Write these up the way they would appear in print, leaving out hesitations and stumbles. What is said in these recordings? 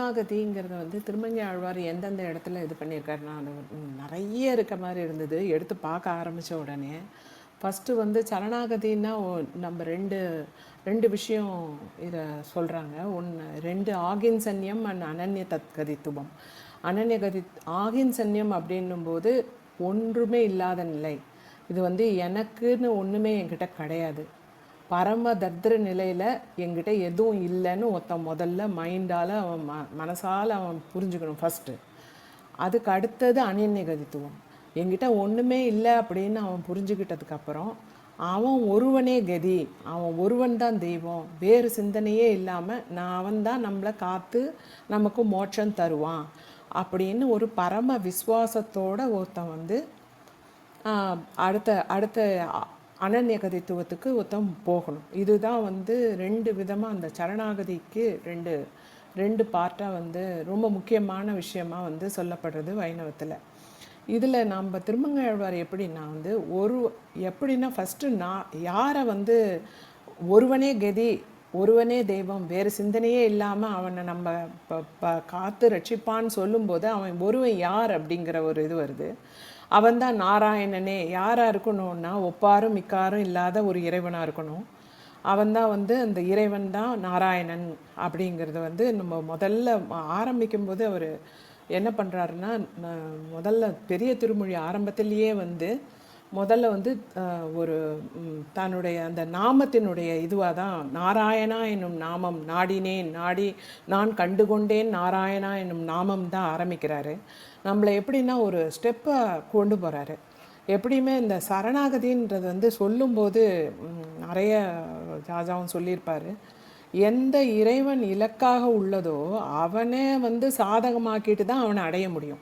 சரணாகதிங்கிறத வந்து திருமங்கை ஆழ்வார் எந்தெந்த இடத்துல இது பண்ணியிருக்காருன்னா அது நிறைய இருக்க மாதிரி இருந்தது. எடுத்து பார்க்க ஆரம்பித்த உடனே ஃபஸ்ட்டு வந்து சரணாகதின்னா நம்ம ரெண்டு விஷயம் இதை சொல்கிறாங்க. ஒன்று ரெண்டு ஆகின்சன்யம் அண்ட் அனன்ய தத்கதித்துவம். அனன்யகதி ஆகின்சன்யம் அப்படின்னும்போது ஒன்றுமே இல்லாத நிலை. இது வந்து எனக்குன்னு ஒன்றுமே என்கிட்ட கிடையாது. பரம தத்ர நிலையில் என்கிட்ட எதுவும் இல்லைன்னு ஒருத்தன் முதல்ல மைண்டால் அவன் மனசால் அவன் புரிஞ்சுக்கணும் ஃபஸ்ட்டு. அதுக்கு அடுத்தது அனன்யகதித்துவம். என்கிட்ட ஒன்றுமே இல்லை அப்படின்னு அவன் புரிஞ்சுக்கிட்டதுக்கப்புறம் அவன் ஒருவனே கதி, அவன் ஒருவன் தான் தெய்வம், வேறு சிந்தனையே இல்லாமல் அவன் தான் நம்மளை காத்து நமக்கு மோட்சம் தருவான் அப்படின்னு ஒரு பரம விஸ்வாசத்தோட ஒருத்தன் வந்து அடுத்த அனன்யகதித்துவத்துக்கு ஒருத்தன் போகணும். இதுதான் வந்து ரெண்டு விதமாக அந்த சரணாகதிக்கு ரெண்டு பார்ட்டாக வந்து ரொம்ப முக்கியமான விஷயமாக வந்து சொல்லப்படுறது வைணவத்தில். இதில் நம்ம திருமங்கை ஆழ்வார் எப்படின்னா வந்து எப்படின்னா ஃபஸ்ட்டு யாரை வந்து ஒருவனே கதி, ஒருவனே தெய்வம், வேறு சிந்தனையே இல்லாமல் அவனை நம்ம காத்து ரட்சிப்பான்னு சொல்லும்போது அவன் ஒருவன் யார் அப்படிங்கிற ஒரு இது வருது. அவன்தான் நாராயணனே. யாராக இருக்கணும்னா ஒப்பாரும் மிக்காரும் இல்லாத ஒரு இறைவனாக இருக்கணும். அவன்தான் வந்து அந்த இறைவன் தான் நாராயணன் அப்படிங்கிறத வந்து நம்ம முதல்ல ஆரம்பிக்கும்போது அவர் என்ன பண்ணுறாருன்னா, முதல்ல பெரிய திருமொழி ஆரம்பத்திலேயே வந்து முதல்ல வந்து ஒரு தன்னுடைய அந்த நாமத்தினுடைய இதுவாக தான் நாராயணா என்னும் நாமம் நாடி நான் கண்டுகொண்டேன் நாராயணா என்னும் நாமம் தான் ஆரம்பிக்கிறாரு. நம்மளை எப்படின்னா ஒரு ஸ்டெப்பை கொண்டு போகிறாரு. எப்படியுமே இந்த சரணாகதின்றது வந்து சொல்லும்போது நிறைய ராஜாவும் சொல்லியிருப்பார். எந்த இறைவன் இலக்காக உள்ளதோ அவனே வந்து சாதகமாக்கிட்டு தான் அவனை அடைய முடியும்.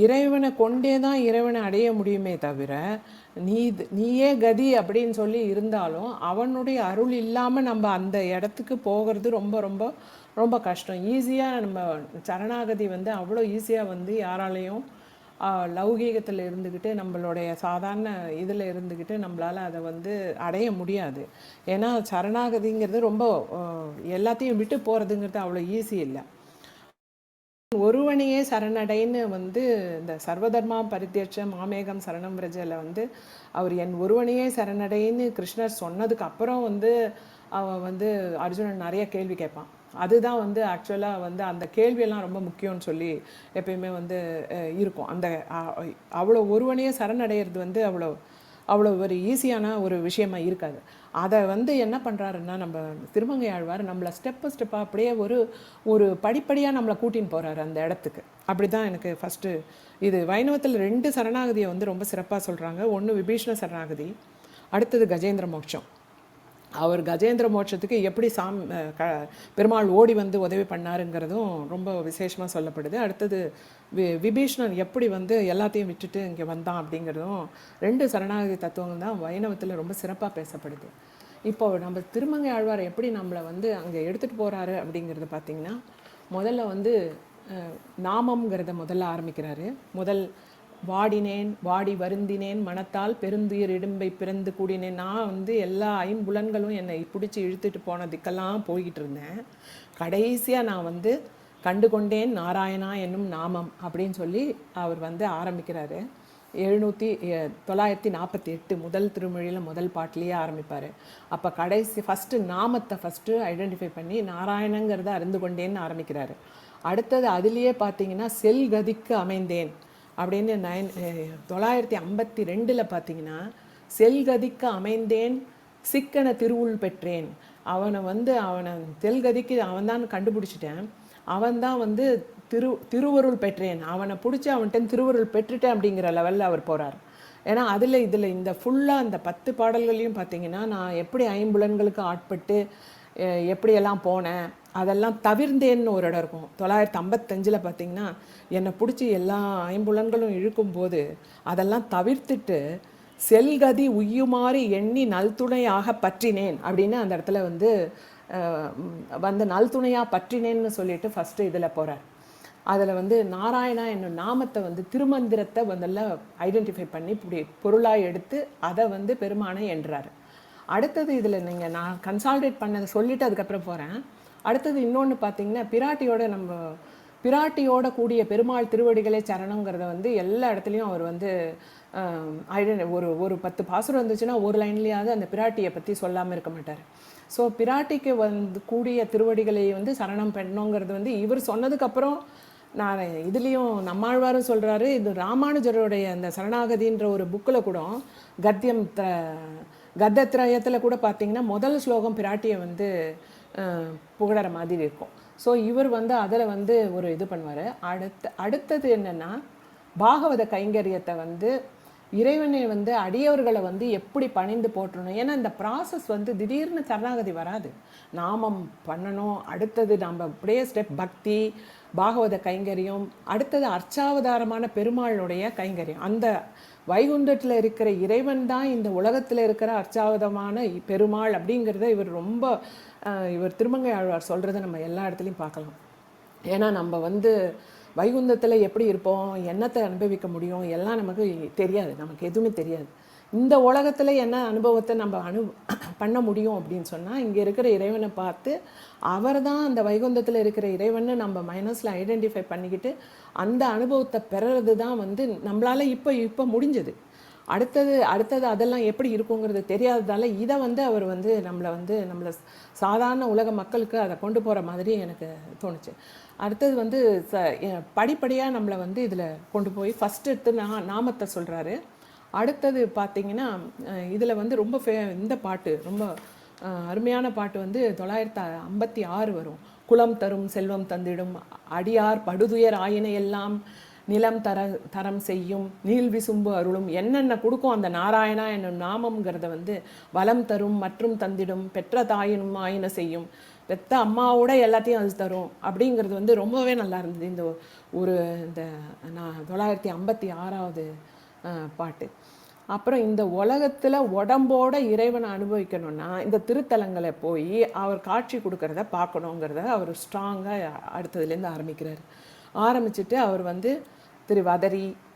இறைவனை கொண்டே தான் இறைவனை அடைய முடியுமே தவிர நீயே கதி அப்படின்னு சொல்லி இருந்தாலும் அவனுடைய அருள் இல்லாமல் நம்ம அந்த இடத்துக்கு போகிறது ரொம்ப ரொம்ப ரொம்ப கஷ்டம். ஈஸியாக நம்ம சரணாகதி வந்து அவ்வளோ ஈஸியாக வந்து யாராலையும் லௌகீகத்தில் இருந்துக்கிட்டு நம்மளுடைய சாதாரண இதில் இருந்துக்கிட்டு நம்மளால் அதை வந்து அடைய முடியாது. ஏன்னா சரணாகதிங்கிறது ரொம்ப எல்லாத்தையும் விட்டு போகிறதுங்கிறது அவ்வளோ ஈஸி இல்லை. ஒருவனையே சரணடைன்னு வந்து இந்த சர்வதர்மா பரித்தியட்ச மாமேகம் சரணம் விரஜல வந்து அவர் என் ஒருவனையே சரணடைன்னு கிருஷ்ணர் சொன்னதுக்கு அப்புறம் வந்து அவன் வந்து அர்ஜுனன் நிறைய கேள்வி கேட்பான். அதுதான் வந்து ஆக்சுவலாக வந்து அந்த கேள்வியெல்லாம் ரொம்ப முக்கியம்னு சொல்லி எப்பயுமே வந்து இருக்கும். அந்த அவ்வளோ ஒருவனையே சரணடைகிறது வந்து அவ்வளோ ஒரு ஈஸியான ஒரு விஷயமா இருக்காது. அதை வந்து என்ன பண்ணுறாருன்னா நம்ம திருமங்கை ஆழ்வார் நம்மளை ஸ்டெப்பாக அப்படியே ஒரு படிப்படியாக நம்மளை கூட்டின்னு போகிறாரு அந்த இடத்துக்கு. அப்படி தான் எனக்கு ஃபஸ்ட்டு இது வைணவத்தில் 2 சரணாகதியை வந்து ரொம்ப சிறப்பாக சொல்கிறாங்க. ஒன்று விபீஷ்ண சரணாகதி, அடுத்தது கஜேந்திர மோட்சம். அவர் கஜேந்திர மோட்சத்துக்கு எப்படி பெருமாள் ஓடி வந்து உதவி பண்ணாருங்கிறதும் ரொம்ப விசேஷமாக சொல்லப்படுது. அடுத்தது விபீஷ்ணன் எப்படி வந்து எல்லாத்தையும் விட்டுட்டு இங்கே வந்தான் அப்படிங்கிறதும் 2 சரணாகதி தத்துவங்கள் தான் வைணவத்தில் ரொம்ப சிறப்பாக பேசப்படுது. இப்போ நம்ம திருமங்கை ஆழ்வார் எப்படி நம்மளை வந்து அங்கே எடுத்துகிட்டு போகிறாரு அப்படிங்கிறத பார்த்திங்கன்னா, முதல்ல வந்து நாமம்ங்கிறத முதல்ல ஆரம்பிக்கிறாரு. வாடினேன் வாடி வருந்தினேன் மனத்தால் பெருந்துயிர் இடும்பை பிறந்து கூடினேன். நான் வந்து எல்லா ஐம்புலன்களும் என்னை பிடிச்சி இழுத்துட்டு போனதுக்கெல்லாம் போய்கிட்டு இருந்தேன். கடைசியாக நான் வந்து கண்டுகொண்டேன் நாராயணா என்னும் நாமம் அப்படின்னு சொல்லி அவர் வந்து ஆரம்பிக்கிறாரு. 948 முதல் திருமொழியில் முதல் பாட்டிலேயே ஆரம்பிப்பார். அப்போ ஃபஸ்ட்டு நாமத்தை ஐடென்டிஃபை பண்ணி நாராயணங்கிறத அறிந்து கொண்டேன்னு ஆரம்பிக்கிறாரு. அடுத்தது அதுலேயே பார்த்தீங்கன்னா செல்கதிக்கு அமைந்தேன் அப்படின்னு 952 பார்த்தீங்கன்னா செல்கதிக்கு அமைந்தேன் சிக்கன திருவுள் பெற்றேன். அவனை செல்கதிக்கு அவன்தான் கண்டுபிடிச்சிட்டேன், அவன்தான் வந்து திருவருள் பெற்றேன், அவனை பிடிச்சி அவன்கிட்ட திருவருள் பெற்றுட்டேன் அப்படிங்கிற லெவலில் அவர் போகிறார். ஏன்னா இதில் இந்த ஃபுல்லாக அந்த 10 பாடல்களையும் பார்த்தீங்கன்னா நான் எப்படி ஐம்புலன்களுக்கு ஆட்பட்டு எப்படியெல்லாம் போனேன் அதெல்லாம் தவிர்ந்தேன்னு ஒரு இடம் இருக்கும். 955 பார்த்தீங்கன்னா என்னை பிடிச்சி எல்லா ஐம்புலன்களும் இழுக்கும்போது அதெல்லாம் தவிர்த்துட்டு செல்கதி உய்யுமாறி எண்ணி நல்துணையாக பற்றினேன் அப்படின்னு அந்த இடத்துல வந்து நல்துணையாக பற்றினேன்னு சொல்லிட்டு ஃபஸ்ட்டு இதில் போகிறார். அதில் வந்து நாராயணா என்னும் நாமத்தை வந்து திருமந்திரத்தை முதல்ல ஐடென்டிஃபை பண்ணி பொருளாக எடுத்து அதை வந்து பெருமானை என்றார். அடுத்தது இதில் நான் கன்சால்டேட் பண்ணதை சொல்லிவிட்டு அதுக்கப்புறம் போகிறேன். அடுத்தது இன்னொன்று பார்த்தீங்கன்னா பிராட்டியோட கூடிய பெருமாள் திருவடிகளே சரணங்கிறத வந்து எல்லா இடத்துலையும் அவர் வந்து ஒரு 10 பாசுரம் இருந்துச்சுன்னா ஒரு லைன்லேயாவது அந்த பிராட்டியை பற்றி சொல்லாமல் இருக்க மாட்டார். ஸோ பிராட்டிக்கு வந்து கூடிய திருவடிகளை வந்து சரணம் பண்ணணுங்கிறது வந்து இவர் சொன்னதுக்கப்புறம் நான் இதுலேயும் நம்மாழ்வாரும் சொல்கிறாரு. இது ராமானுஜருடைய அந்த சரணாகதின்ற ஒரு புக்கில் கூட கத்தத்ரயத்தில் கூட பார்த்தீங்கன்னா முதல் ஸ்லோகம் பிராட்டியை வந்து புகழற மாதிரி இருக்கும். ஸோ இவர் வந்து அதில் வந்து ஒரு இது பண்ணுவார். அடுத்தது என்னென்னா பாகவத கைங்கரியத்தை வந்து இறைவனை வந்து அடியவர்களை வந்து எப்படி பணிந்து போற்றணும். ஏன்னா இந்த ப்ராசஸ் வந்து திடீர்னு சரணாகதி வராது. நாமம் பண்ணணும், அடுத்தது நம்ம அப்படியே ஸ்டெப் பக்தி, பாகவத கைங்கரியம், அடுத்தது அர்ச்சாவதாரமான பெருமாளுடைய கைங்கரியம். அந்த வைகுண்டத்தில் இருக்கிற இறைவன் தான் இந்த உலகத்தில் இருக்கிற அர்ச்சாவதமான பெருமாள் அப்படிங்கிறத இவர் திருமங்கை ஆழ்வார் சொல்கிறத நம்ம எல்லா இடத்துலையும் பார்க்கலாம். ஏன்னா நம்ம வந்து வைகுந்தத்தில் எப்படி இருப்போம், என்னத்தை அனுபவிக்க முடியும் எல்லாம் நமக்கு தெரியாது, நமக்கு எதுவுமே தெரியாது. இந்த உலகத்தில் என்ன அனுபவத்தை நம்ம பண்ண முடியும் அப்படின்னு சொன்னால் இங்கே இருக்கிற இறைவனை பார்த்து அவர் தான் அந்த வைகுந்தத்தில் இருக்கிற இறைவன்னு நம்ம மைனஸில் ஐடென்டிஃபை பண்ணிக்கிட்டு அந்த அனுபவத்தை பெறுறது தான் வந்து நம்மளால் இப்போ முடிஞ்சது. அடுத்தது அதெல்லாம் எப்படி இருக்குங்கிறது தெரியாததால் இதை வந்து அவர் வந்து நம்மளை சாதாரண உலக மக்களுக்கு அதை கொண்டு போகிற மாதிரி எனக்கு தோணுச்சு. அடுத்தது வந்து படிப்படியாக நம்மளை வந்து இதில் கொண்டு போய் ஃபஸ்ட்டு எடுத்து நாமத்தை சொல்கிறாரு. அடுத்தது பார்த்திங்கன்னா இதில் வந்து ரொம்ப இந்த பாட்டு ரொம்ப அருமையான பாட்டு வந்து 956 வரும். குலம் தரும் செல்வம் தந்திடும் அடியார் படுதுயர் ஆயினை எல்லாம் நிலம் தரம் செய்யும் நீள் விசும்பு அருளும் என்னென்ன கொடுக்கும் அந்த நாராயணா என்னும் நாமங்கிறத வந்து வளம் தரும் மற்றும் தந்திடும் பெற்ற தாயினும் ஆயின செய்யும் பெத்த அம்மாவோட எல்லாத்தையும் அது தரும் அப்படிங்கிறது வந்து ரொம்பவே நல்லா இருந்தது இந்த 956வது பாட்டு. அப்புறம் இந்த உலகத்தில் உடம்போட இறைவனை அனுபவிக்கணும்னா இந்த திருத்தலங்களை போய் அவர் காட்சி கொடுக்கறத பார்க்கணுங்கிறத அவர் ஸ்ட்ராங்காக அடுத்ததுலேருந்து ஆரம்பிச்சுட்டு அவர் வந்து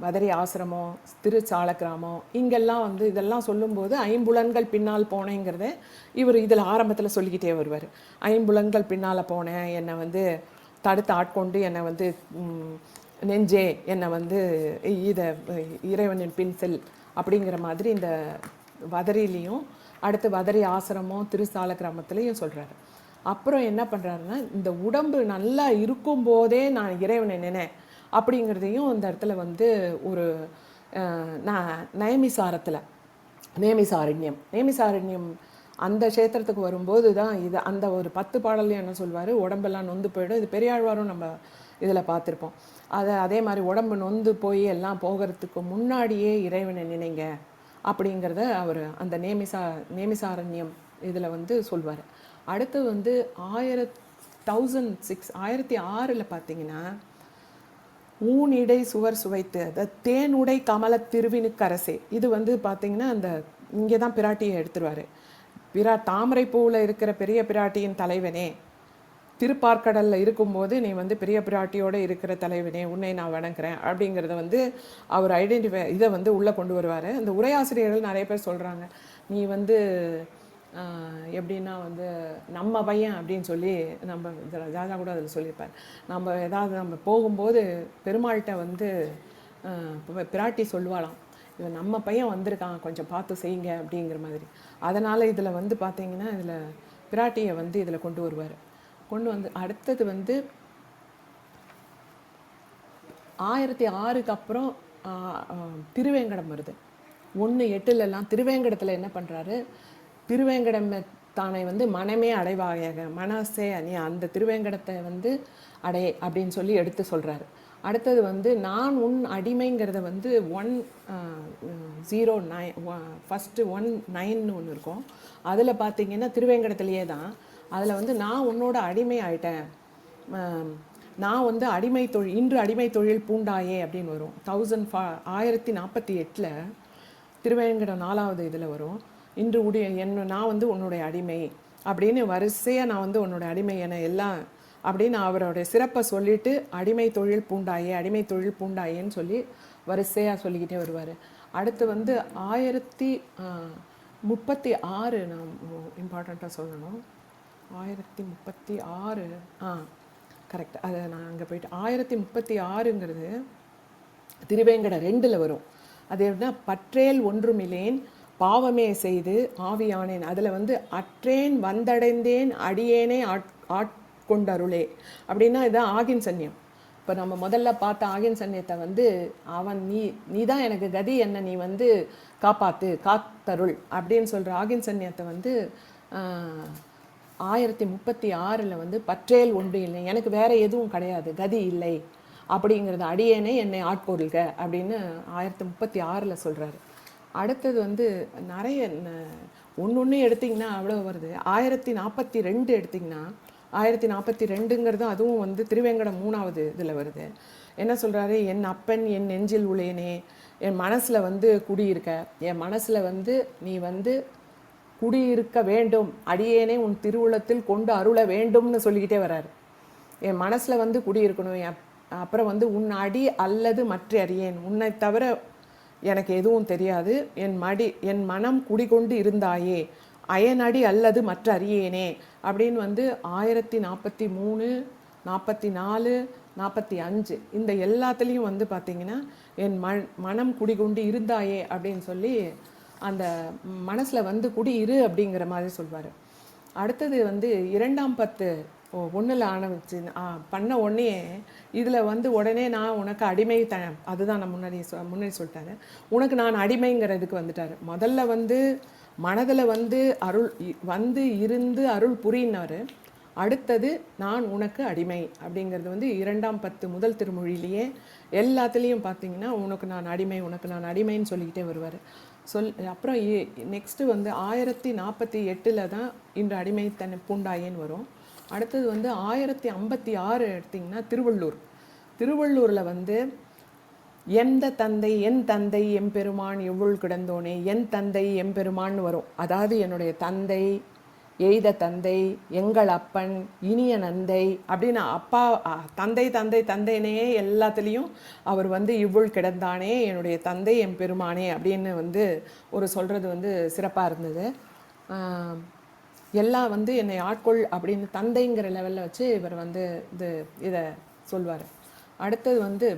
வதரி ஆசிரமம், சாலக்கிராமம் இங்கெல்லாம் வந்து இதெல்லாம் சொல்லும்போது ஐம்புலன்கள் பின்னால் போனேங்கிறத இவர் இதில் ஆரம்பத்தில் சொல்லிக்கிட்டே வருவார். ஐம்புலன்கள் பின்னால் போனேன், என்னை வந்து தடுத்து ஆட்கொண்டு என்னை வந்து நெஞ்சே என்னை வந்து இறைவனின் பின்செல் அப்படிங்கிற மாதிரி இந்த வதரிலையும் அடுத்து வதரி ஆசிரமம் சாலக்கிராமத்துலேயும் சொல்கிறாரு. அப்புறம் என்ன பண்ணுறாருன்னா இந்த உடம்பு நல்லா இருக்கும்போதே நான் இறைவனை நினைனேன் அப்படிங்கிறதையும் இந்த இடத்துல வந்து ஒரு நேமிசாரண்யம் அந்த க்ஷேத்திரத்துக்கு வரும்போது தான் இது அந்த ஒரு 10 பாடல்லையும் என்ன சொல்வார், உடம்பெல்லாம் நொந்து போயிடும். இது பெரியாழ்வாரும் நம்ம இதில் பார்த்துருப்போம். அதே மாதிரி உடம்பு நொந்து போய் எல்லாம் போகிறதுக்கு முன்னாடியே இறைவனை நினைங்க அப்படிங்கிறத அவர் அந்த நேமிசாரண்யம் இதில் வந்து சொல்வார். அடுத்து வந்து 1006 பார்த்தீங்கன்னா ஊனிடை சுவர் சுவைத்து தேனுடை கமல திருவினுக்கரசே இது வந்து பார்த்திங்கன்னா அந்த இங்கே தான் பிராட்டியை எடுத்துருவார். தாமரை பூவில் இருக்கிற பெரிய பிராட்டியின் தலைவனே, திருப்பார்க்கடலில் இருக்கும்போது நீ வந்து பெரிய பிராட்டியோடு இருக்கிற தலைவனே உன்னை நான் வணங்குறேன் அப்படிங்கிறத வந்து அவர் இதை வந்து உள்ளே கொண்டு வருவார். அந்த உரையாசிரியர்கள் நிறைய பேர் சொல்கிறாங்க, நீ வந்து எப்படின்னா வந்து நம்ம பையன் அப்படின்னு சொல்லி நம்ம ராஜா கூட அதில் சொல்லியிருப்பார். நம்ம போகும்போது பெருமாள்கிட்ட வந்து பிராட்டி சொல்லுவாளாம், இவன் நம்ம பையன் வந்திருக்கான் கொஞ்சம் பார்த்து செய்யுங்க அப்படிங்கிற மாதிரி. அதனால் இதில் வந்து பார்த்திங்கன்னா இதில் பிராட்டியை வந்து இதில் கொண்டு வருவார். கொண்டு வந்து அடுத்தது வந்து 1006க்கு அப்புறம் திருவேங்கடம் வருது. 1:8 திருவேங்கடத்தில் என்ன பண்ணுறாரு, திருவேங்கடம் தானை வந்து மனமே அடைவாயாக மனசே அணி அந்த திருவேங்கடத்தை வந்து அடை அப்படின்னு சொல்லி எடுத்து சொல்கிறாரு. அடுத்தது வந்து நான் உன் அடிமைங்கிறத வந்து 109 ஃபஸ்ட்டு 19 ஒன்று இருக்கும். அதில் பார்த்திங்கன்னா திருவேங்கடத்துலேயே தான் அதில் வந்து நான் உன்னோட அடிமை ஆயிட்டேன், நான் வந்து அடிமை தொழில் இன்று அடிமை தொழில் பூண்டாயே அப்படின்னு வரும். 1048 திருவேங்கடம் 4வது இதில் வரும். இன்று நான் வந்து உன்னுடைய அடிமை அப்படின்னு வரிசையாக நான் வந்து உன்னோட அடிமை என எல்லாம் அப்படின்னு அவருடைய சிறப்பை சொல்லிவிட்டு அடிமை தொழில் பூண்டாயேன்னு சொல்லி வரிசையாக சொல்லிக்கிட்டே வருவார். அடுத்து வந்து 1036 நான் இம்பார்ட்டண்ட்டாக சொல்லணும். 1036 ஆ கரெக்ட். அதை நான் அங்கே போயிட்டு 1036ங்கிறது திருவேங்கட 2ல் வரும். அது எப்படின்னா, பற்றேல் ஒன்றுமில்லேன் பாவமே செய்து ஆவியானேன். அதில் வந்து அற்றேன் வந்தடைந்தேன் அடியேனே ஆட்கொண்டருளே அப்படின்னா இதுதான் ஆகின் சன்னியம். இப்போ நம்ம முதல்ல பார்த்த ஆகின் சன்னியத்தை வந்து அவன் நீ தான் எனக்கு கதி, என்ன நீ வந்து காப்பாத்து காத்தருள் அப்படின்னு சொல்கிற ஆகின் சன்னியத்தை வந்து 1036ல் வந்து பற்றேல் ஒன்று இல்லை, எனக்கு வேற எதுவும் கிடையாது, கதி இல்லை அப்படிங்கிறது, அடியேனே என்னை ஆட்கொள்க அப்படின்னு 1036ல் சொல்கிறாரு. அடுத்தது வந்து நிறைய ஒன்று எடுத்திங்கன்னா அவ்வளோ வருது. 1042 எடுத்திங்கன்னா 1042ங்கிறது அதுவும் வந்து திருவேங்கடம் 3வது இதில் வருது. என்ன சொல்கிறாரு, என் அப்பன் என் நெஞ்சில் உளேனே, என் மனசில் வந்து குடியிருக்க, என் மனசில் வந்து நீ வந்து குடியிருக்க வேண்டும், அடியேனே உன் திருவுளத்தில் கொண்டு அருள வேண்டும்னு சொல்லிக்கிட்டே வர்றாரு. என் மனசில் வந்து குடியிருக்கணும். அப்புறம் வந்து உன் அடி அல்லது மற்ற அறியேன், உன்னை தவிர எனக்கு எதுவும் தெரியாது, என் மனம் குடிகொண்டு இருந்தாயே, அயனடி அல்லது மற்ற அறியேனே அப்படின்னு வந்து 1043, 44, 45 இந்த எல்லாத்துலேயும் வந்து பார்த்திங்கன்னா என் மனம் குடிகொண்டு இருந்தாயே அப்படின்னு சொல்லி அந்த மனசில் வந்து குடியிரு அப்படிங்கிற மாதிரி சொல்வார். அடுத்தது வந்து 2ஆம் 10 1ல் ஆரம்பிச்சு பண்ண உடனே இதில் வந்து உடனே நான் உனக்கு அடிமை அதுதான் நான் முன்னாடி சொல்லிட்டாரு, உனக்கு நான் அடிமைங்கிறதுக்கு வந்துட்டார். முதல்ல வந்து மனதில் வந்து அருள் வந்து இருந்து அருள் புரியினார். அடுத்தது நான் உனக்கு அடிமை அப்படிங்கிறது வந்து 2ஆம் 10 முதல் திருமொழியிலேயே எல்லாத்துலேயும் பார்த்தீங்கன்னா உனக்கு நான் அடிமை உனக்கு நான் அடிமைன்னு சொல்லிக்கிட்டே வருவார். அப்புறம் நெக்ஸ்ட்டு வந்து 1048ல் தான் இன்று அடிமை தன்னை பூண்டாயேன்னு வரும். அடுத்தது வந்து 1056 எடுத்திங்கன்னா திருவள்ளூரில் வந்து என் தந்தை எம்பெருமான் எவ்வுள் கிடந்தோனே, என் தந்தை எம்பெருமான்னு வரும். அதாவது என்னுடைய தந்தை, எய்த தந்தை, எங்கள் அப்பன், இனிய நந்தை அப்படின்னு அப்பா தந்தை தந்தை தந்தைனே எல்லாத்துலேயும் அவர் வந்து இவ்வுள் கிடந்தானே, என்னுடைய தந்தை எம்பெருமானே அப்படின்னு வந்து ஒரு சொல்கிறது வந்து சிறப்பாக இருந்தது. எல்லாம் வந்து என்னை ஆட்கொள் அப்படின்னு தந்தைங்கிற லெவலில் வச்சு இவர் வந்து இதை சொல்வார். அடுத்தது வந்து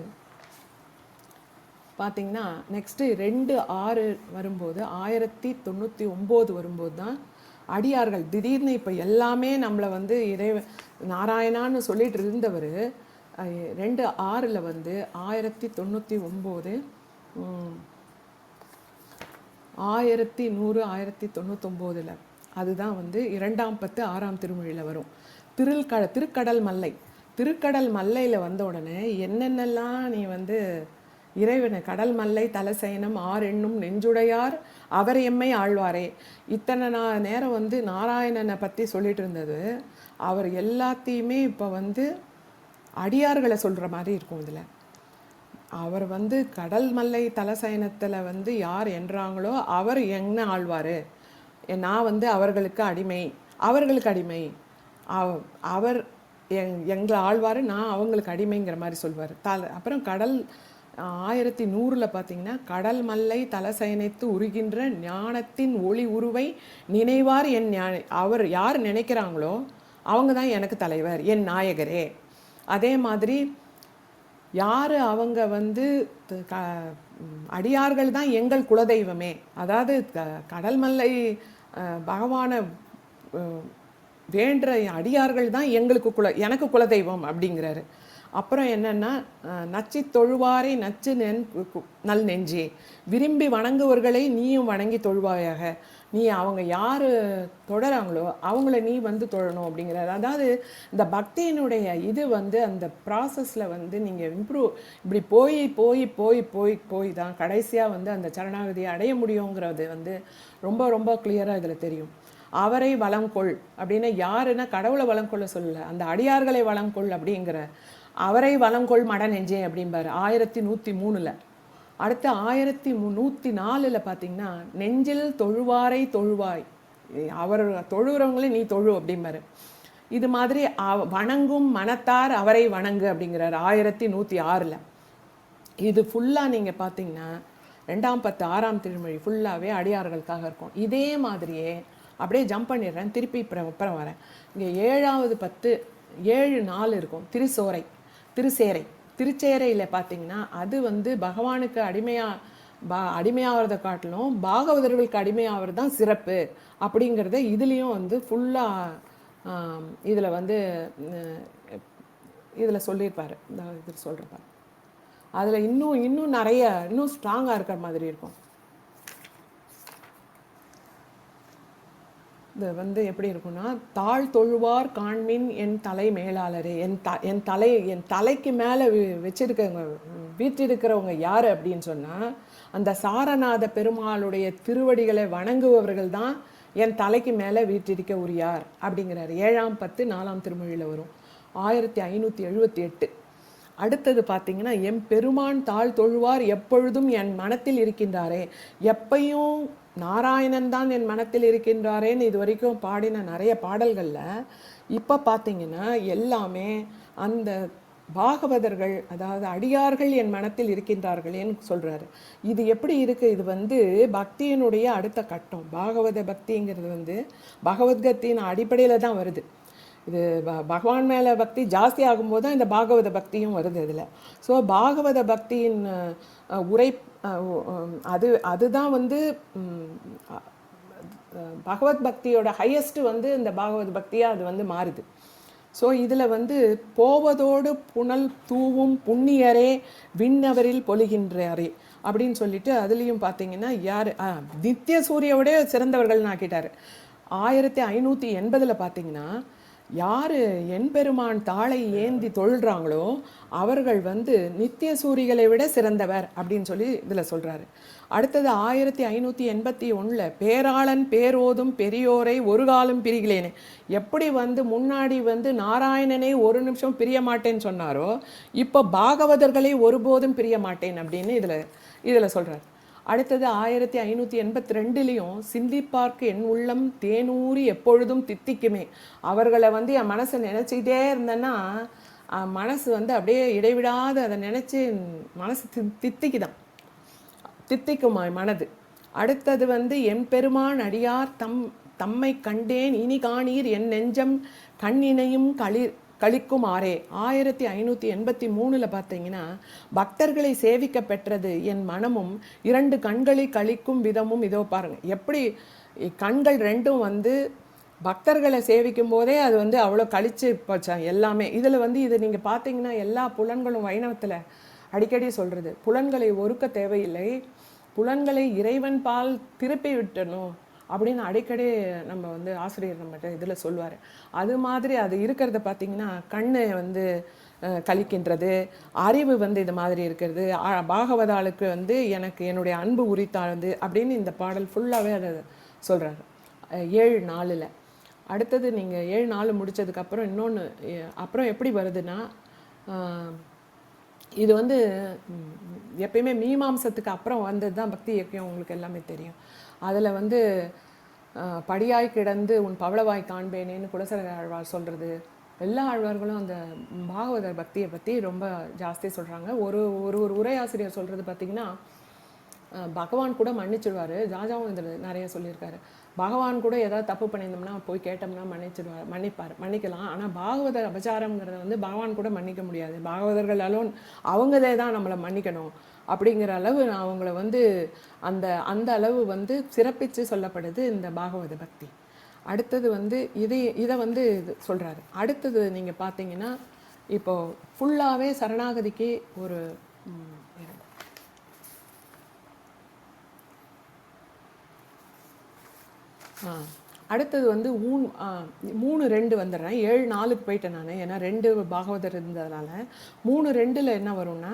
பார்த்திங்கன்னா நெக்ஸ்ட்டு 2:6 வரும்போது 1099 வரும்போது தான் அடியார்கள் திடீர்னு இப்போ எல்லாமே நம்மளை வந்து நாராயணான்னு சொல்லிட்டு இருந்தவர் 2:6ல் வந்து 1099 1100 1099ல் அதுதான் வந்து 2ஆம் 10 6ஆம் திருமொழியில் வரும். திருக்கடல் மல்லையில் வந்த உடனே என்னென்னலாம் நீ வந்து இறைவனை கடல் மல்லை தலசயனம் ஆரென்னும் நெஞ்சுடையார் அவர் எம்மை ஆழ்வாரே, இத்தனை நேரம் வந்து நாராயணனை பற்றி சொல்லிட்டு இருந்தது அவர் எல்லாத்தையுமே இப்போ வந்து அடியார்களை சொல்கிற மாதிரி இருக்கும். இதில் அவர் வந்து கடல் மல்லை தலசயனத்தில் வந்து யார் என்றாங்களோ அவர் என்ன ஆழ்வார், நான் வந்து அவர்களுக்கு அடிமை, அவர் எங்களை ஆழ்வார், நான் அவங்களுக்கு அடிமைங்கிற மாதிரி சொல்வார். அப்புறம் கடல் 1100ல் பார்த்தீங்கன்னா கடல் மல்லை தலசயனித்து உருகின்ற ஞானத்தின் ஒளி உருவை நினைவார் என் அவர் யார் நினைக்கிறாங்களோ அவங்க தான் எனக்கு தலைவர், என் நாயகரே. அதே மாதிரி யார் அவங்க வந்து அடியார்கள் தான் எங்கள் குலதெய்வமே, அதாவது கடல் மல்லை பகவானை வேண்டுற அடியார்கள் தான் எனக்கு குலதெய்வம் அப்படிங்கிறாரு. அப்புறம் என்னென்னா நச்சி தொழுவாரை நச்சு நல் நெஞ்சே, விரும்பி வணங்குவர்களை நீயும் வணங்கி தொழுவாயாக, நீ அவங்க யார் தொடராங்களோ அவங்கள நீ வந்து தொழணும் அப்படிங்கிறாரு. அதாவது இந்த பக்தியினுடைய இது வந்து அந்த ப்ராசஸில் வந்து நீங்கள் இப்படி போய் போய் போய் போய் போய் தான் கடைசியாக வந்து அந்த சரணாகதியை அடைய முடியுங்கிறது வந்து ரொம்ப ரொம்ப கிளியராக இதில் தெரியும். அவரை வளம் கொள் அப்படின்னு யாருன்னா கடவுளை வளம் கொள்ள சொல்லலை, அந்த அடியார்களை வளம் கொள் அப்படிங்கிற அவரை வளங்கொள் மட நெஞ்சே அப்படிம்பார் 1103ல். அடுத்து 1104ல் பார்த்தீங்கன்னா நெஞ்சில் தொழுவாரை தொழுவாய், அவர் தொழுகிறவங்களே நீ தொழு அப்படிம்பாரு. இது மாதிரி வணங்கும் மனத்தார் அவரை வணங்கு அப்படிங்கிறார் 1106ல். இது ஃபுல்லாக நீங்கள் பார்த்தீங்கன்னா 2ஆம் 10 6ஆம் திருமொழி ஃபுல்லாகவே அடியார்களுக்காக இருக்கும். இதே மாதிரியே அப்படியே ஜம்ப் பண்ணிடுறேன், திருப்பி அப்புறம் வரேன். இங்கே 7வது 10 7 4 இருக்கும். திருச்சேரை. திருச்சேரையில் பார்த்தீங்கன்னா அது வந்து பகவானுக்கு அடிமையாகிறத காட்டிலும் பாகவதர்களுக்கு அடிமையாகிறது தான் சிறப்பு அப்படிங்கிறத இதுலேயும் வந்து ஃபுல்லாக இதில் வந்து இதில் சொல்லியிருப்பார். இதில் சொல்கிறப்பார் அதில் இன்னும் நிறைய இன்னும் ஸ்ட்ராங்காக இருக்கிற மாதிரி இருக்கும். இது வந்து எப்படி இருக்குன்னா, தாழ் தொழுவார் காண்மின் என் தலை மேலாளரே, என் தலைக்கு மேலே வச்சிருக்கவங்க வீற்றிருக்கிறவங்க யார் அப்படின்னு சொன்னால் அந்த சாரநாத பெருமாளுடைய திருவடிகளை வணங்குபவர்கள் தான் என் தலைக்கு மேலே வீற்றிருக்க உரியார் அப்படிங்கிறார். 7ஆம் 10 4ஆம் திருமொழியில் வரும், 1578. அடுத்தது பார்த்தீங்கன்னா, எம் பெருமான் தாழ் தொழுவார் எப்பொழுதும் என் மனத்தில் இருக்கின்றாரே, எப்பையும் நாராயணன் தான் என் மனத்தில் இருக்கின்றாரேன்னு இது வரைக்கும் பாடின நிறைய பாடல்களில் இப்போ பார்த்தீங்கன்னா எல்லாமே அந்த பாகவதர்கள், அதாவது அடியார்கள் என் மனத்தில் இருக்கின்றார்களேன்னு சொல்கிறாரு. இது எப்படி இருக்குது? இது வந்து பக்தியினுடைய அடுத்த கட்டம். பாகவத பக்திங்கிறது வந்து பகவத்கத்தின் அடிப்படையில் தான் வருது. இது பகவான் மேலே பக்தி ஜாஸ்தி ஆகும்போது தான் இந்த பாகவத பக்தியும் வருது இதில். ஸோ பாகவத பக்தியின் உரை அதுதான் வந்து பகவத் பக்தியோட ஹையஸ்ட்டு வந்து இந்த பாகவத பக்தியாக அது வந்து மாறுது. ஸோ இதில் வந்து போவதோடு புனல் தூவும் புண்ணியரே விண்ணவரில் பொலிகின்றாரே அப்படின்னு சொல்லிட்டு அதுலேயும் பார்த்தீங்கன்னா யார் நித்திய சூரியோட சிறந்தவர்கள்னு ஆக்கிட்டார். 1580 பார்த்தீங்கன்னா யார் என்பெருமான் தாளை ஏந்தி தொழுறாங்களோ அவர்கள் வந்து நித்திய சூரிகளை விட சிறந்தவர் அப்படின்னு சொல்லி இதில் சொல்கிறாரு. அடுத்தது 1581 பேராளன் பேரோதும் பெரியோரை ஒரு காலம் பிரிகளேனே, எப்படி வந்து முன்னாடி வந்து நாராயணனை ஒரு நிமிஷம் பிரிய மாட்டேன்னு சொன்னாரோ இப்போ பாகவதர்களை ஒருபோதும் பிரிய மாட்டேன் அப்படின்னு இதில் சொல்கிறார். அடுத்தது 1582 சிந்திப்பார்க்கு என் உள்ளம் தேனூறி எப்பொழுதும் தித்திக்குமே, அவர்களை வந்து என் மனசை நினச்சிக்கிட்டே இருந்தேன்னா மனசு வந்து அப்படியே இடைவிடாது அதை நினச்சி மனசு தித்திக்குமா மனது. அடுத்தது வந்து எம் பெருமான் அடியார் தம்மை கண்டேன் இனி காணீர் என் நெஞ்சம் கண்ணினையும் கழிக்கும் ஆரே. 1583 பார்த்தீங்கன்னா பக்தர்களை சேவிக்க பெற்றது என் மனமும் 2 கண்களை கழிக்கும் விதமும் இதோ பாருங்க, எப்படி கண்கள் ரெண்டும் வந்து பக்தர்களை சேவிக்கும் போதே அது வந்து அவ்வளோ கழிச்சு போச்சாங்க எல்லாமே. இதில் வந்து இது நீங்கள் பார்த்தீங்கன்னா எல்லா புலன்களும் வைணவத்தில் அடிக்கடி சொல்கிறது, புலன்களை ஒருக்க தேவையில்லை, புலன்களை இறைவன் பால் திருப்பி விட்டணும் அப்படின்னு அடிக்கடி நம்ம வந்து ஆசிரியர் நம்மகிட்ட இதில் சொல்லுவார். அது மாதிரி அது இருக்கிறத பார்த்திங்கன்னா கண்ணு வந்து கழிக்கின்றது, அறிவு வந்து இது மாதிரி இருக்கிறது, பாகவதாளுக்கு வந்து எனக்கு என்னுடைய அன்பு உரித்தாழ்ந்து அப்படின்னு இந்த பாடல் ஃபுல்லாகவே அதை சொல்கிறாரு 7:4. அடுத்தது நீங்கள் 7:4 முடித்ததுக்கப்புறம் இன்னொன்று அப்புறம் எப்படி வருதுன்னா, இது வந்து எப்பயுமே மீமாம்சத்துக்கு அப்புறம் வந்தது தான் பக்தி இயக்கம், உங்களுக்கு எல்லாமே தெரியும். அதில் வந்து படியாய் கிடந்து உன் பவளவாய் காண்பேனேன்னு குலசேகர ஆழ்வார் சொல்கிறது, எல்லா ஆழ்வார்களும் அந்த பாகவதர் பக்தியை பற்றி ரொம்ப ஜாஸ்தி சொல்கிறாங்க. ஒரு உரையாசிரியர் சொல்கிறது பார்த்திங்கன்னா, பகவான் கூட மன்னிச்சிடுவார், ராஜாவும் இதில் நிறைய சொல்லியிருக்காரு, பகவான் கூட ஏதாவது தப்பு பண்ணியிருந்தோம்னா போய் கேட்டோம்னா மன்னிக்கலாம். ஆனால் பாகவதர் அபச்சாரங்கிறத வந்து பகவான் கூட மன்னிக்க முடியாது, பாகவதர்கள் அலோன் அவங்களே தான் நம்மளை மன்னிக்கணும் அப்படிங்கிற அளவு அவங்கள வந்து அந்த அளவு வந்து சிறப்பித்து சொல்லப்படுது இந்த பாகவத பக்தி. அடுத்தது வந்து இதை வந்து சொல்கிறாரு. அடுத்தது நீங்கள் பார்த்தீங்கன்னா இப்போது ஃபுல்லாகவே சரணாகதிக்கு ஒரு அடுத்தது வந்து 3:2 வந்துடுறேன், 7:4 போயிட்டேன் நான், ஏன்னா 2 பாகவதர் இருந்ததுனால. 3:2 என்ன வரும்னா,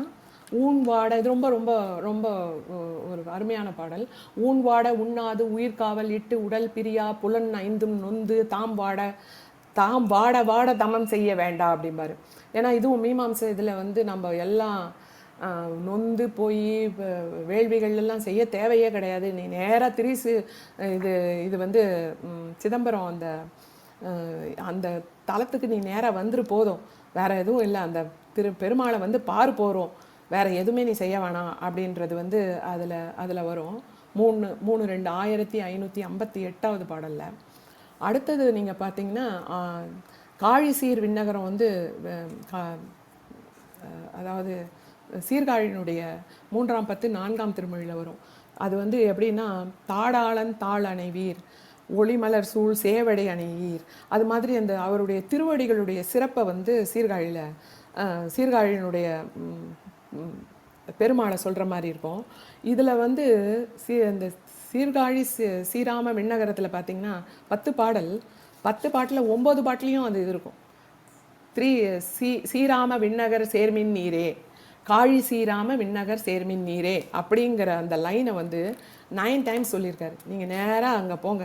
ஊன்வாட, இது ரொம்ப ரொம்ப ரொம்ப ஒரு அருமையான பாடல். ஊன்வாட உண்ணாது உயிர்காவல் இட்டு உடல் பிரியா புலன் 5 நொந்து தாம் வாட வாட தமம் செய்ய வேண்டாம் அப்படிம்பாரு. ஏன்னா இதுவும் மீமாம்சை இதில் வந்து நம்ம எல்லாம் நொந்து போய் வேள்விகள்லாம் செய்ய தேவையே கிடையாது, நீ நேராக திரிசு இது வந்து சிதம்பரம் அந்த தலத்துக்கு நீ நேராக வந்துரு போதும், வேறு எதுவும் இல்லை, அந்த பெருமாளை வந்து பாரு போகிறோம், வேறு எதுவுமே நீ செய்ய வேணாம் அப்படின்றது வந்து அதில் வரும். 3:2 1558 பாடலில். அடுத்தது நீங்கள் பார்த்தீங்கன்னா காழிசீர் விண்ணகரம் வந்து அதாவது சீர்காழியினுடைய 3ஆம் பத்து 4ஆம் திருமொழியில் வரும். அது வந்து எப்படின்னா, தாடாளன் தாள் அணைவீர் ஒளிமலர் சூழ் சேவடை அணைவீர். அது மாதிரி அந்த அவருடைய திருவடிகளுடைய சிறப்பை வந்து சீர்காழியினுடைய பெருமாளை சொல்கிற மாதிரி இருக்கும். இதில் வந்து இந்த சீர்காழி ஸ்ரீராம விண்ணகரத்தில் பார்த்தீங்கன்னா 10 பாடல், 10 பாட்டில் 9 பாட்டிலையும் அது இது இருக்கும். ஸ்ரீராம விண்ணகர் சேர்மின் நீரே, காழி ஸ்ரீராம விண்ணகர் சேர்மின் நீரே அப்படிங்கிற அந்த லைனை வந்து 9 டைம்ஸ் சொல்லியிருக்காரு. நீங்கள் நேராக அங்கே போங்க,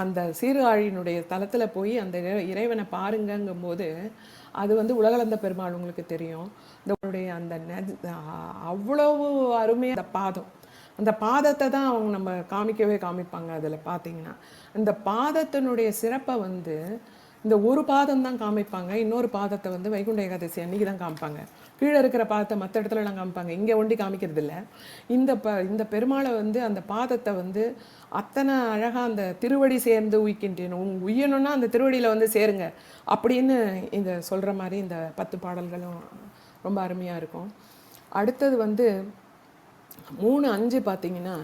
அந்த சீர்காழியினுடைய தலத்தில் போய் அந்த இறைவனை பாருங்கங்கும் போது அது வந்து உலகளந்த பெருமாள் உங்களுக்கு தெரியும். இந்த அந்த அவ்வளவு அருமையாக அந்த பாதம், அந்த பாதத்தை தான் அவங்க நம்ம காமிப்பாங்க. அதில் பார்த்தீங்கன்னா இந்த பாதத்தினுடைய சிறப்பை வந்து இந்த ஒரு பாதம் தான் காமிப்பாங்க. இன்னொரு பாதத்தை வந்து வைகுண்ட ஏகாதசி அன்னைக்கு தான் காமிப்பாங்க. கீழே இருக்கிற பாதத்தை மற்ற இடத்துலலாம் காமிப்பாங்க, இங்கே ஒண்டி காமிக்கிறது இல்லை. இந்த பெருமாளை வந்து அந்த பாதத்தை வந்து அத்தனை அழகாக அந்த திருவடி சேர்ந்து உயிக்கின்றேன், உய்யணும்னா அந்த திருவடியில் வந்து சேருங்க அப்படின்னு இந்த சொல்கிற மாதிரி இந்த 10 பாடல்களும் ரொம்ப அருமையாக இருக்கும். அடுத்தது வந்து 3:5 பார்த்தீங்கன்னா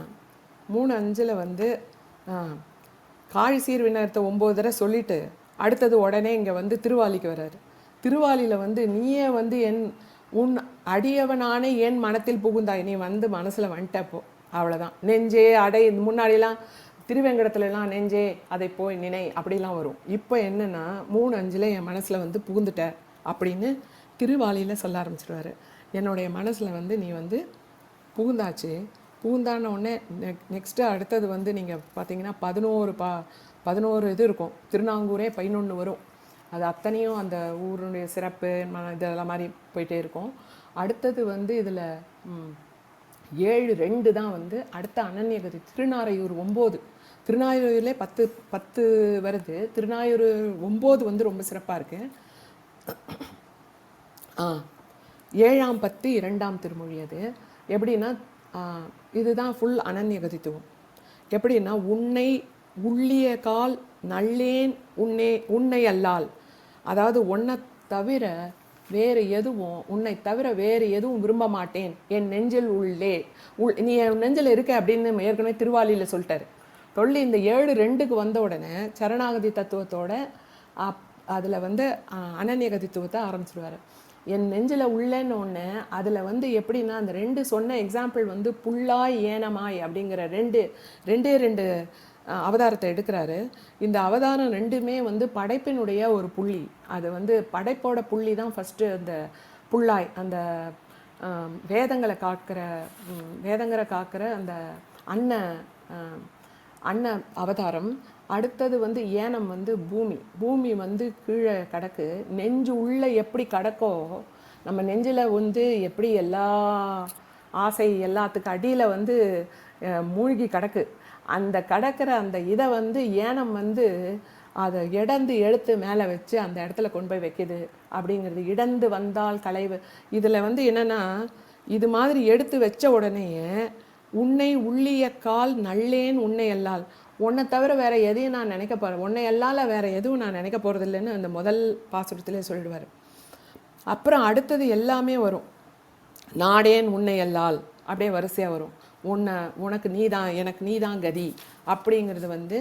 3:5 வந்து காழிசீர் விண்ணகரத்தை 9 தடவை சொல்லிட்டு அடுத்தது உடனே இங்கே வந்து திருவாலிக்கு வர்றாரு. திருவாலியில் வந்து நீயே வந்து உன் அடியவனான என் மனத்தில் புகுந்தாய், நீ வந்து மனசில் வந்துட்டப்போ அவ்வளோதான். நெஞ்சே அடை, முன்னாடிலாம் திருவேங்கடத்துலலாம் நெஞ்சே அதை போய் நினை அப்படிலாம் வரும். இப்போ என்னென்னா 3:5 என் மனசில் வந்து புகுந்துட்ட அப்படின்னு திருவாலியில் சொல்ல ஆரம்பிச்சிடுவார். என்னுடைய மனசில் வந்து நீ வந்து புகுந்தாச்சு. புகுந்தான உடனே நெக்ஸ்ட்டு அடுத்தது வந்து நீங்கள் பார்த்தீங்கன்னா 11 இது இருக்கும். திருநாங்கூரே 11 வரும். அது அத்தனையும் அந்த ஊருடைய சிறப்பு இதெல்லாம் மாதிரி போயிட்டே இருக்கும். அடுத்தது வந்து இதில் 7:2 தான் வந்து அடுத்த அனன்யகதி. திருநாரையூர் 9, திருநாரையூர்லேயே 10 வருது. திருநாரையூர் 9 வந்து ரொம்ப சிறப்பாக இருக்குது. 7ஆம் பத்து 2ஆம் திருமொழி. அது எப்படின்னா இதுதான் ஃபுல் அனன்யகதித்துவம். எப்படின்னா உன்னை உள்ளிய கால் நல்லேன் உன்னை அல்லால், அதாவது உன்னை தவிர வேறு எதுவும், உன்னை தவிர வேறு எதுவும் விரும்ப மாட்டேன் என் நெஞ்சில் உள்ளே, நீ என் நெஞ்சில் இருக்க அப்படின்னு ஏற்கனவே திருவாலியில் சொல்லிட்டாரு. சொல்லி இந்த 7:2க்கு வந்த உடனே சரணாகதி தத்துவத்தோட அதில் வந்து அனன்யகதித்துவத்தை ஆரம்பிச்சிடுவார். என் நெஞ்சில் உள்ளேன்னு ஒன்று. அதில் வந்து எப்படின்னா அந்த 2 சொன்ன எக்ஸாம்பிள் வந்து புல்லாய் ஏனமாய் அப்படிங்கிற ரெண்டு அவதாரத்தை எடுக்கிறாரு. இந்த அவதாரம் 2மே வந்து படைப்பினுடைய ஒரு புள்ளி. அது வந்து படைப்போட புள்ளி தான் ஃபஸ்ட்டு அந்த புல்லாய், அந்த வேதங்களை காக்கிற அந்த அன்ன அவதாரம். அடுத்தது வந்து ஏனம் வந்து பூமி வந்து கீழே கடக்கு. நெஞ்சு உள்ள எப்படி கடக்கோ, நம்ம நெஞ்சில் வந்து எப்படி எல்லா ஆசை எல்லாத்துக்கு அடியில் வந்து மூழ்கி கடக்கு, அந்த கடக்கிற அந்த இதை வந்து ஏனம் வந்து அதை இடந்து எடுத்து மேலே வச்சு அந்த இடத்துல கொண்டு போய் வைக்கிது அப்படிங்கிறது. இடந்து வந்தால் களைவு. இதில் வந்து என்னென்னா இது மாதிரி எடுத்து வச்ச உடனேயே உன்னை உள்ளிய கால் நல்லேன் உன்னை அல்லால், உன்னை தவிர வேறு எதையும் நான் நினைக்க போகிறேன், உன்னை அல்லால் வேறு எதுவும் நான் நினைக்க போகிறது இல்லைன்னு அந்த முதல் பாசுரத்திலே சொல்லிடுவார். அப்புறம் அடுத்தது எல்லாமே வரும். நாடேன் உன்னை அல்லால் அப்படியே வரிசையாக வரும். உனக்கு நீதான், எனக்கு நீதான் கதி அப்படிங்கிறது வந்து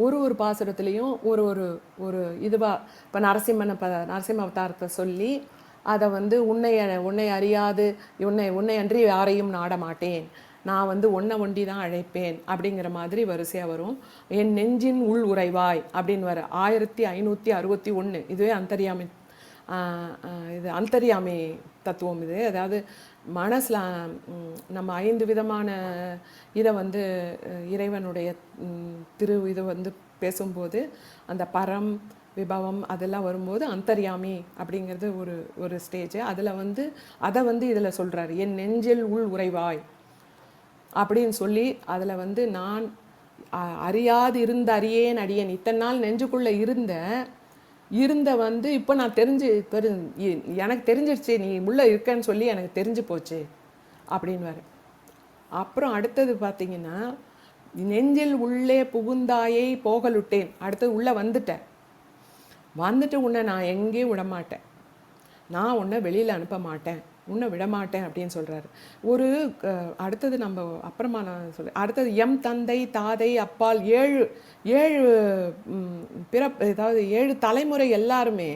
ஒரு பாசுரத்துலேயும் ஒரு இதுவாக. இப்போ நரசிம்ம அவதாரத்தை சொல்லி அதை வந்து உன்னை அறியாது உன்னை அன்றி யாரையும் நாட மாட்டேன், நான் வந்து ஒண்டி தான் அழைப்பேன் அப்படிங்கிற மாதிரி வரிசையாக வரும். என் நெஞ்சின் உள் உறைவாய் அப்படின்னு வர 1561. இதுவே அந்தர்யாமி தத்துவம் இது. அதாவது மனசில் நம்ம 5 விதமான இதை வந்து இறைவனுடைய இதை வந்து பேசும்போது அந்த பரம் விபவம் அதெல்லாம் வரும்போது அந்தர்யாமி அப்படிங்கிறது ஒரு ஸ்டேஜ். அதில் வந்து அதை வந்து இதில் சொல்கிறாரு, என் நெஞ்சில் உள் உறைவாய் அப்படின்னு சொல்லி அதில் வந்து நான் அறியாது இருந்த அறியேன் அடியேன், இத்தனை நாள் நெஞ்சுக்குள்ளே இருந்த வந்து இப்போ நான் எனக்கு தெரிஞ்சிடுச்சு, நீ உள்ளே இருக்கன்னு சொல்லி எனக்கு தெரிஞ்சு போச்சு அப்படின்னு வர. அப்புறம் அடுத்தது பார்த்தீங்கன்னா நெஞ்சில் உள்ளே புகுந்தாயை போகலுட்டேன். அடுத்து உள்ளே வந்துட்டு உன்னை நான் எங்கேயும் விடமாட்டேன், நான் உன்னை வெளியில் அனுப்ப மாட்டேன், உன்னை விடமாட்டேன் அப்படின்னு சொல்கிறாரு. ஒரு அடுத்தது நம்ம அப்புறமா நான் சொல்கிறேன். அடுத்தது எம் தந்தை தாதை அப்பால் ஏழு ஏழு ஏதாவது 7 தலைமுறை எல்லாருமே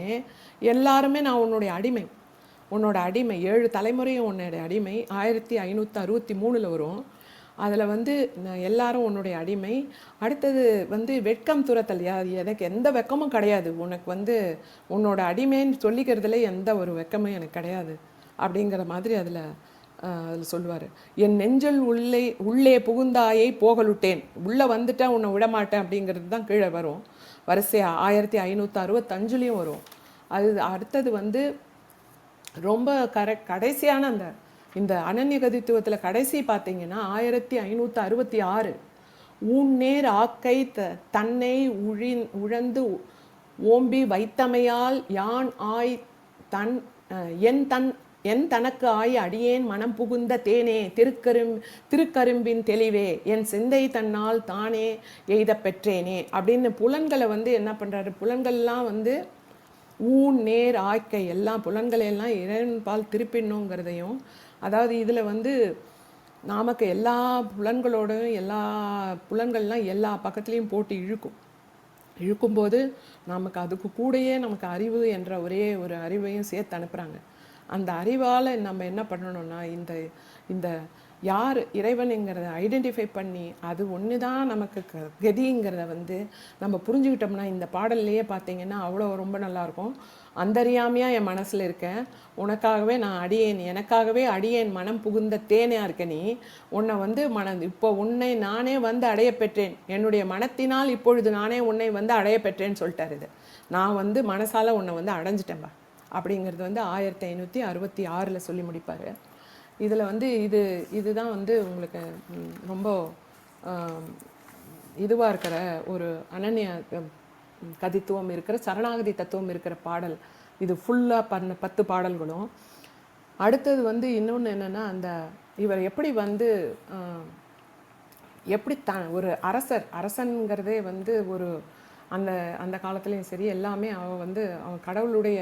நான் உன்னோட அடிமை 7 தலைமுறையும் உன்னுடைய அடிமை. 1563 வரும். அதில் வந்து எல்லாரும் உன்னுடைய அடிமை. அடுத்தது வந்து வெட்கம் துரத்தல். எனக்கு எந்த வெக்கமும் கிடையாது, உனக்கு வந்து உன்னோட அடிமைன்னு சொல்லிக்கிறதுல எந்த ஒரு வெக்கமும் எனக்கு கிடையாது அப்படிங்கிற மாதிரி அதில் சொல்லுவார். என் நெஞ்சில் உள்ளே புகுந்தாயை போகலுட்டேன், உள்ளே வந்துட்டேன் உன்னை விடமாட்டேன் அப்படிங்கிறது தான் கீழே வரும். வரிசையாக 1565 வரும். அது அடுத்தது வந்து ரொம்ப கடைசியான இந்த அனன்யகதித்துவத்தில் கடைசி பார்த்தீங்கன்னா 1566 ஊன்னேர் ஆக்கை தன்னை உழந்து ஓம்பி வைத்தமையால் யான் ஆய் என் தனக்கு ஆய் அடியேன் மனம் புகுந்த தேனே திருக்கரும்பின் தெளிவே என் சிந்தை தன்னால் தானே எய்த பெற்றேனே அப்படின்னு புலன்களை வந்து என்ன பண்ணுறாரு. புலன்கள்லாம் வந்து நேர் ஆக்கை எல்லாம் புலன்களையெல்லாம் இறைவன்பால் திருப்பிடணுங்கிறதையும், அதாவது இதில் வந்து நமக்கு எல்லா புலன்களோடும் புலன்கள்லாம் எல்லா பக்கத்துலேயும் போட்டு இழுக்கும்போது நமக்கு அதுக்கு கூடயே நமக்கு அறிவு என்ற ஒரே ஒரு அறிவையும் சேர்த்து அனுப்புகிறாங்க. அந்த அறிவால் நம்ம என்ன பண்ணணும்னா இந்த யார் இறைவனுங்கிறத ஐடென்டிஃபை பண்ணி அது ஒன்று தான் நமக்கு கதிங்கிறத வந்து நம்ம புரிஞ்சுக்கிட்டோம்னா இந்த பாடல்லையே பார்த்தீங்கன்னா அவ்வளோ ரொம்ப நல்லாயிருக்கும். அந்தறியாமையாக என் மனசில் இருக்கேன், உனக்காகவே நான் எனக்காகவே அடியேன் மனம் புகுந்த தேனையாக இருக்க நீ, உன்னை வந்து இப்போ உன்னை நானே வந்து அடைய பெற்றேன், என்னுடைய மனத்தினால் இப்பொழுது நானே உன்னை வந்து அடைய பெற்றேன்னு சொல்லிட்டார். இது நான் வந்து மனசால் உன்னை வந்து அடைஞ்சிட்டேன்பா அப்படிங்கிறது வந்து 1566 சொல்லி முடிப்பார். இதில் வந்து இதுதான் வந்து உங்களுக்கு ரொம்ப இதுவாக இருக்கிற ஒரு அனன்ய கதித்துவம் இருக்கிற சரணாகதி தத்துவம் இருக்கிற பாடல். இது ஃபுல்லாக 10 பாடல்களும். அடுத்தது வந்து இன்னொன்று என்னென்னா, இவர் எப்படி வந்து எப்படி ஒரு அரசன்கிறதே வந்து ஒரு அந்த காலத்துலேயும் சரி எல்லாமே அவன் கடவுளுடைய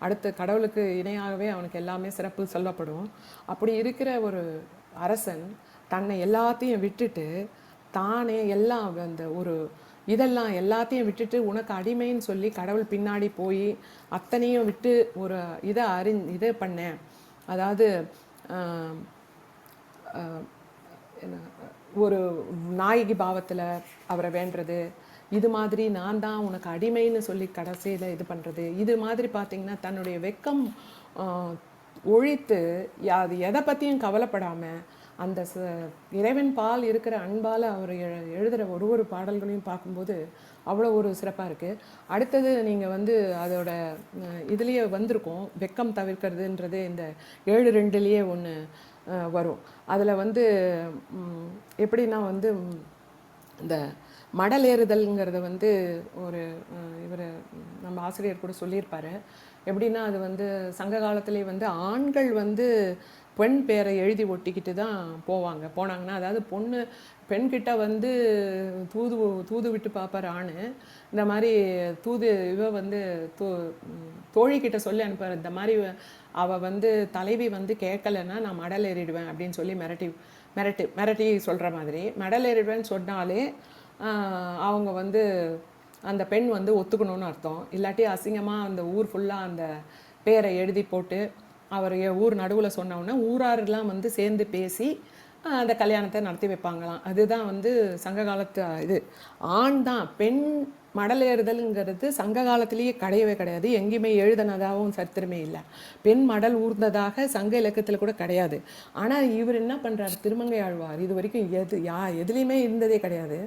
அடுத்த கடவுளுக்கு இணையாகவே அவனுக்கு எல்லாமே சிறப்பு சொல்லப்படும். அப்படி இருக்கிற ஒரு அரசன் தன்னை எல்லாத்தையும் விட்டுட்டு தானே எல்லாம் எல்லாத்தையும் விட்டுட்டு உனக்கு அடிமைன்னு சொல்லி கடவுள் பின்னாடி போய் அத்தனையும் விட்டு ஒரு இதை பண்ணேன். அதாவது ஒரு நாயகி பாவத்தில் அவரை வேண்டுறது, இது மாதிரி நான் தான் உனக்கு அடிமைன்னு சொல்லி கடைசியில் இது பண்ணுறது, இது மாதிரி பார்த்திங்கன்னா தன்னுடைய வெக்கம் ஒழித்து அது எதை பற்றியும் கவலைப்படாமல் அந்த இறைவன் பால் இருக்கிற அன்பால் அவர் எழுதுகிற ஒரு பாடல்களையும் பார்க்கும்போது அவ்வளோ ஒரு சிறப்பாக இருக்குது. அடுத்தது நீங்கள் வந்து அதோட இதுலேயே வந்திருக்கும், வெக்கம் தவிர்க்கிறதுன்றது இந்த 7:2 ஒன்று வரும். அதில் வந்து எப்படின்னா வந்து இந்த மடல் ஏறுதல்ங்கிறத வந்து இவர் நம்ம ஆசிரியர் கூட சொல்லியிருப்பார். எப்படின்னா அது வந்து சங்க காலத்துலேயே வந்து ஆண்கள் வந்து பெண் பேரை எழுதி ஒட்டிக்கிட்டு தான் போனாங்கன்னா, அதாவது பெண்கிட்ட வந்து தூது விட்டு பார்ப்பார் ஆண். இந்த மாதிரி வந்து தோழிக்கிட்ட சொல்லி அனுப்புவார், இந்த மாதிரி அவள் வந்து தலைவி வந்து கேட்கலைன்னா நான் மடல் ஏறிடுவேன் அப்படின்னு சொல்லி மிரட்டி சொல்கிற மாதிரி. மடல் ஏறிடுவேன்னு சொன்னாலே அவங்க வந்து அந்த பெண் வந்து ஒத்துக்கணும்னு அர்த்தம். இல்லாட்டி அசிங்கமாக அந்த ஊர் ஃபுல்லாக அந்த பேரை எழுதி போட்டு அவர் ஊர் நடுவில் சொன்னோன்னா ஊராரெலாம் வந்து சேர்ந்து பேசி அந்த கல்யாணத்தை நடத்தி வைப்பாங்களாம். அதுதான் வந்து சங்க காலத்து இது. ஆண் தான் பெண் மடல் ஏறுதலுங்கிறது சங்க காலத்திலேயே கிடையாது, எங்கேயுமே எழுதினதாகவும் சரித்திரமே இல்லை. பெண் மடல் ஊர்ந்ததாக சங்க இலக்கியத்தில் கூட கிடையாது. ஆனால் இவர் என்ன பண்ணுறாரு, திருமங்கை ஆழ்வார் இது வரைக்கும் எதுலேயுமே இருந்ததே கிடையாது.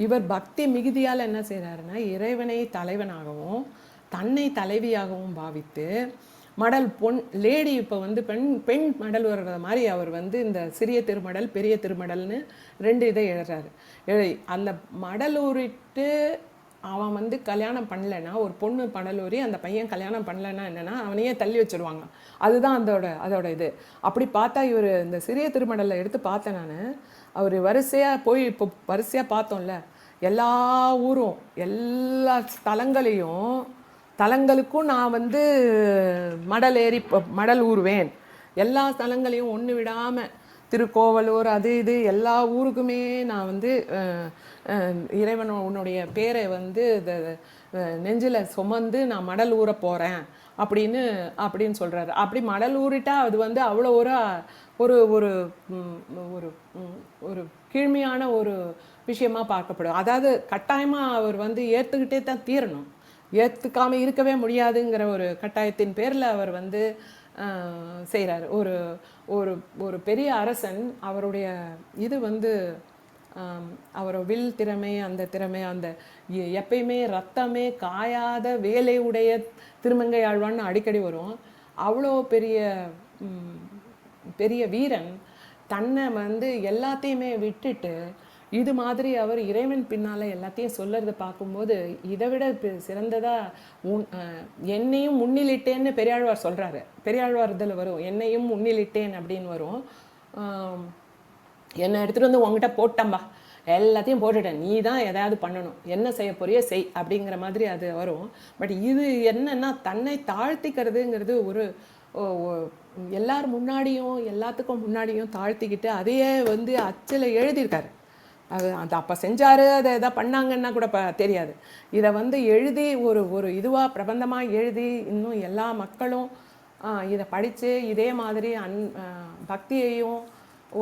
இவர் பக்தி மிகுதியால் என்ன செய்கிறாருன்னா, இறைவனை தலைவனாகவும் தன்னை தலைவியாகவும் பாவித்து மடல் லேடி இப்போ வந்து பெண் மடல் வர்ற மாதிரி அவர் வந்து இந்த சிறிய திருமடல் பெரிய திருமடல்னு 2 இதை எழுதுறாரு. அந்த மடலூரிட்டு அவன் வந்து கல்யாணம் பண்ணலைன்னா, ஒரு பொண்ணு மடலூரி அந்த பையன் கல்யாணம் பண்ணலைன்னா என்னென்னா அவனையே தள்ளி வச்சுருவாங்க. அதுதான் அதோட இது. அப்படி பார்த்தா இவர் இந்த சிறிய திருமடலை எடுத்து பார்த்தேன் நான். அவர் வரிசையாக போய் இப்போ வரிசையாக பார்த்தோம்ல, எல்லா ஊரும் எல்லா தலங்களுக்கும் நான் வந்து மடல் ஊறுவேன். எல்லா தலங்களையும் ஒன்று விடாமல் திருக்கோவலூர் அது இது எல்லா ஊருக்குமே நான் வந்து இறைவன் உன்னுடைய பேரை வந்து நெஞ்சில் சுமந்து நான் மடல் ஊற போகிறேன் அப்படின்னு சொல்கிறாரு. அப்படி மடல் ஊறிட்டா அது வந்து அவ்வளோ ஒரு ஒரு ஒரு ஒரு ஒரு கீழ்மையான ஒரு விஷயமா பார்க்கப்படும். அதாவது கட்டாயமாக அவர் வந்து ஏற்றுக்கிட்டே தான் தீரணும், ஏற்றுக்காமல் இருக்கவே முடியாதுங்கிற ஒரு கட்டாயத்தின் பேரில் அவர் வந்து செய்கிறார். ஒரு ஒரு ஒரு பெரிய அரசன் அவருடைய இது வந்து அவரோட வில் திறமை, அந்த திறமை, அந்த எப்பயுமே ரத்தமே காயாத வேலை உடைய திருமங்கை ஆழ்வான்னு அடிக்கடி வரும். அவ்வளோ பெரிய பெரிய வீரன் தன்னை வந்து எல்லாத்தையுமே விட்டுட்டு இது மாதிரி அவர் இறைவன் பின்னால் எல்லாத்தையும் சொல்லுறதை பார்க்கும்போது இதை விட சிறந்ததாக என்னையும் முன்னிலிட்டேன்னு பெரியாழ்வார் சொல்கிறாரு. பெரியாழ்வார் இதில் வரும், என்னையும் முன்னிலிட்டேன் அப்படின்னு வரும். என்னை எடுத்துகிட்டு வந்து உங்ககிட்ட போட்டம்பா, எல்லாத்தையும் போட்டுட்டேன், நீ தான் எதாவது பண்ணணும், என்ன செய்ய போறியோ செய் அப்படிங்கிற மாதிரி அது வரும். பட் இது என்னன்னா தன்னை தாழ்த்திக்கிறதுங்கிறது ஒரு எல்லார் முன்னாடியும் எல்லாத்துக்கும் முன்னாடியும் தாழ்த்திக்கிட்டு அதையே வந்து அச்சில் எழுதியிருக்காரு. அது அப்போ செஞ்சார், அதை எதாவது பண்ணாங்கன்னா கூட தெரியாது. இதை வந்து எழுதி ஒரு இதுவாக பிரபந்தமாக எழுதி இன்னும் எல்லா மக்களும் இதை படித்து இதே மாதிரி பக்தியையும்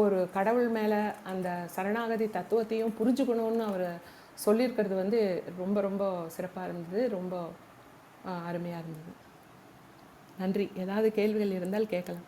ஒரு கடவுள் மேலே அந்த சரணாகதி தத்துவத்தையும் புரிஞ்சுக்கணும்னு அவர் சொல்லியிருக்கிறது வந்து ரொம்ப ரொம்ப சிறப்பாக இருந்தது, ரொம்ப அருமையாக இருந்தது. நன்றி. ஏதாவது கேள்விகள் இருந்தால் கேட்கலாம்.